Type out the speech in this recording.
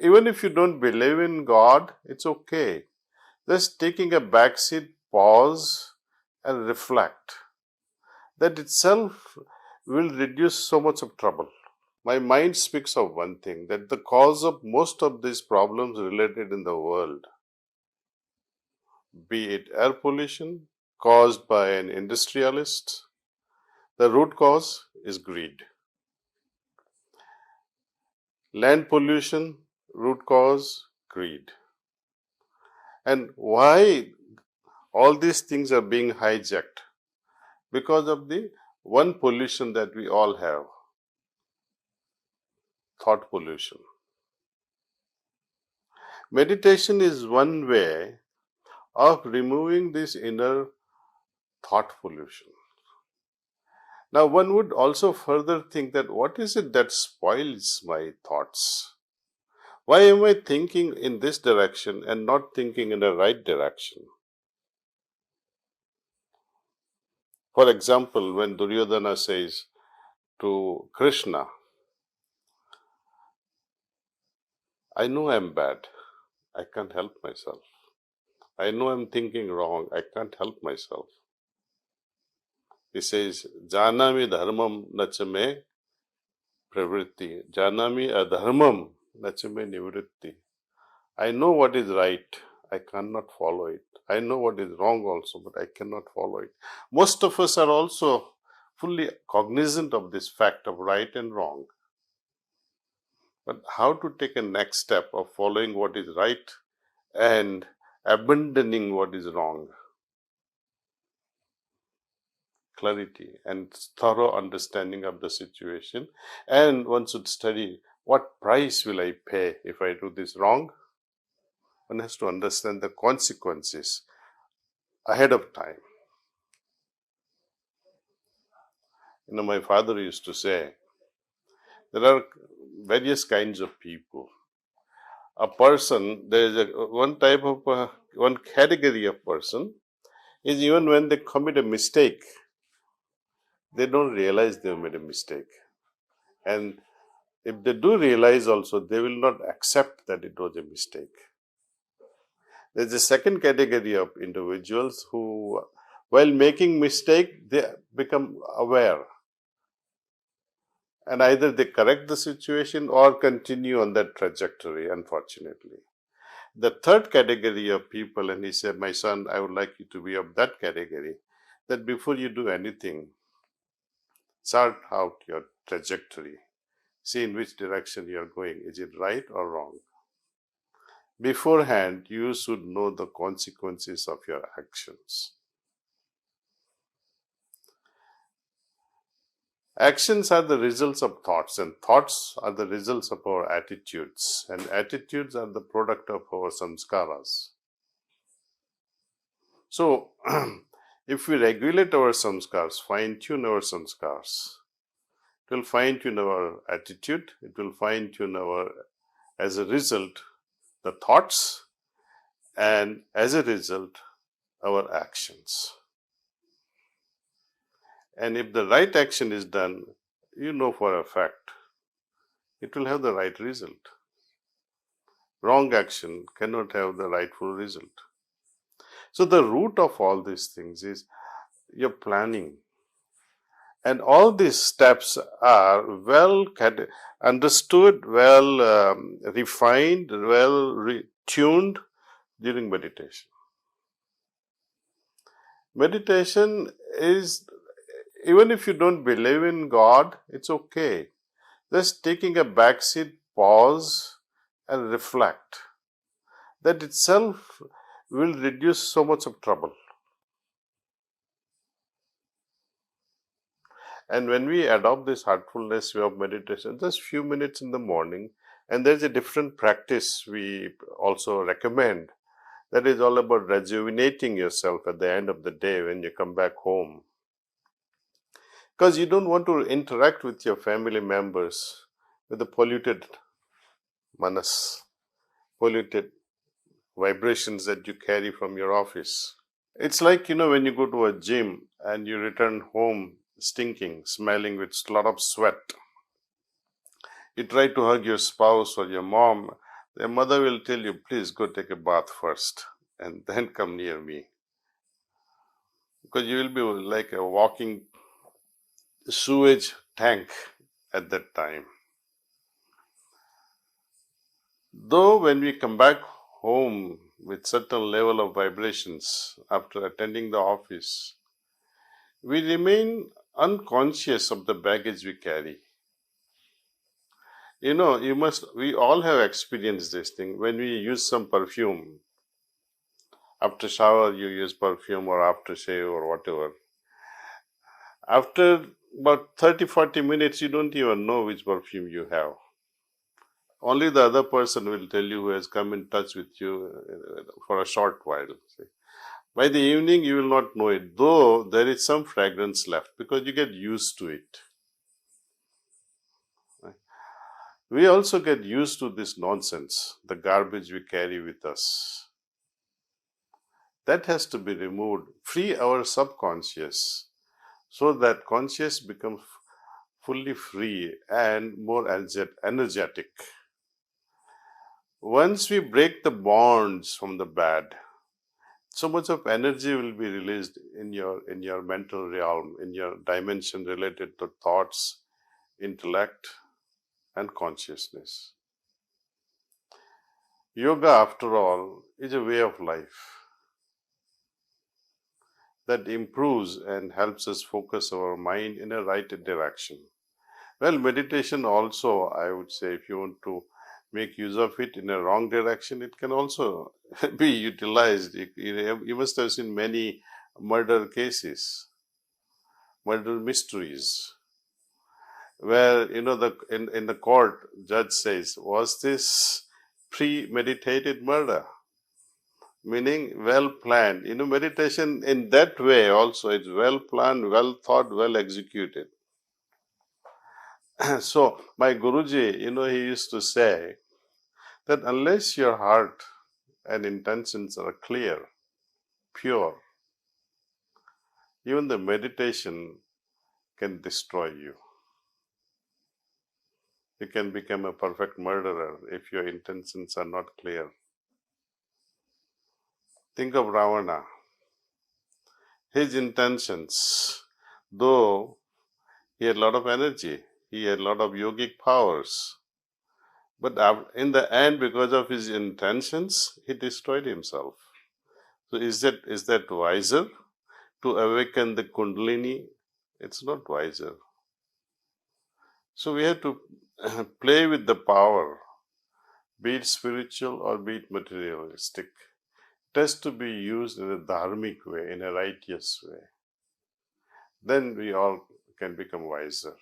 even if you don't believe in God, it's okay. Just taking a backseat, pause and reflect. That itself will reduce so much of trouble. My mind speaks of one thing, that the cause of most of these problems related in the world, be it air pollution caused by an industrialist, the root cause is greed. Land pollution, root cause, greed. And why all these things are being hijacked? Because of the one pollution that we all have, thought pollution. Meditation is one way of removing this inner thought pollution. Now, one would also further think that what is it that spoils my thoughts? Why am I thinking in this direction and not thinking in the right direction? For example, when Duryodhana says to Krishna, I know I'm bad, I can't help myself. I know I'm thinking wrong, I can't help myself. He says, Janami dharmam nachame pravritti, Janami adharmam nachame nivritti. I know what is right, I cannot follow it. I know what is wrong also, but I cannot follow it. Most of us are also fully cognizant of this fact of right and wrong. But how to take a next step of following what is right and abandoning what is wrong? Clarity and thorough understanding of the situation. And one should study, what price will I pay if I do this wrong? One has to understand the consequences ahead of time. My father used to say, there are various kinds of people. A person, there is one category of person is even when they commit a mistake, they don't realize they have made a mistake. And if they do realize also, they will not accept that it was a mistake. There's a second category of individuals who, while making mistake, they become aware. And either they correct the situation or continue on that trajectory, unfortunately. The third category of people, and he said, my son, I would like you to be of that category, that before you do anything, chart out your trajectory. See in which direction you are going. Is it right or wrong? Beforehand, you should know the consequences of your actions. Actions are the results of thoughts, and thoughts are the results of our attitudes, and attitudes are the product of our samskaras. So, if we regulate our samskars, fine-tune our samskars, it will fine-tune our attitude, it will fine-tune as a result, the thoughts, and as a result, our actions. And if the right action is done, you know for a fact, it will have the right result. Wrong action cannot have the rightful result. So the root of all these things is your planning. And all these steps are well understood, well refined, well tuned during meditation. Meditation is, even if you don't believe in God, it's okay. Just taking a backseat, pause and reflect. That itself will reduce so much of trouble. And when we adopt this heartfulness way of meditation, just few minutes in the morning, and there's a different practice we also recommend, that is all about rejuvenating yourself at the end of the day when you come back home. Because you don't want to interact with your family members with the polluted manas, polluted vibrations that you carry from your office. It's like, when you go to a gym and you return home stinking, smelling with a lot of sweat. You try to hug your spouse or your mom, their mother will tell you, please go take a bath first and then come near me. Because you will be like a walking sewage tank at that time. Though when we come back home with certain level of vibrations after attending the office, we remain unconscious of the baggage we carry. You know, we all have experienced this thing. When we use some perfume, after shower you use perfume or after shave or whatever. After about 30-40 minutes, you don't even know which perfume you have. Only the other person will tell you who has come in touch with you for a short while. By the evening, you will not know it, though there is some fragrance left because you get used to it. We also get used to this nonsense, the garbage we carry with us. That has to be removed, free our subconscious, so that conscious becomes fully free and more energetic. Once we break the bonds from the bad, so much of energy will be released in your mental realm, in your dimension related to thoughts, intellect, and consciousness. Yoga, after all, is a way of life that improves and helps us focus our mind in a right direction. Well, meditation also, I would say, if you want to make use of it in a wrong direction, it can also be utilized. You must have seen many murder cases, murder mysteries, where, in the court, judge says, was this premeditated murder? Meaning well planned. Meditation in that way also, it's well planned, well thought, well executed. So my Guruji, he used to say that unless your heart and intentions are clear, pure, even the meditation can destroy you. You can become a perfect murderer if your intentions are not clear. Think of Ravana. His intentions, though he had a lot of energy, he had a lot of yogic powers, but in the end, because of his intentions, he destroyed himself. So is that wiser to awaken the Kundalini? It's not wiser. So we have to play with the power, be it spiritual or be it materialistic. It has to be used in a dharmic way, in a righteous way. Then we all can become wiser.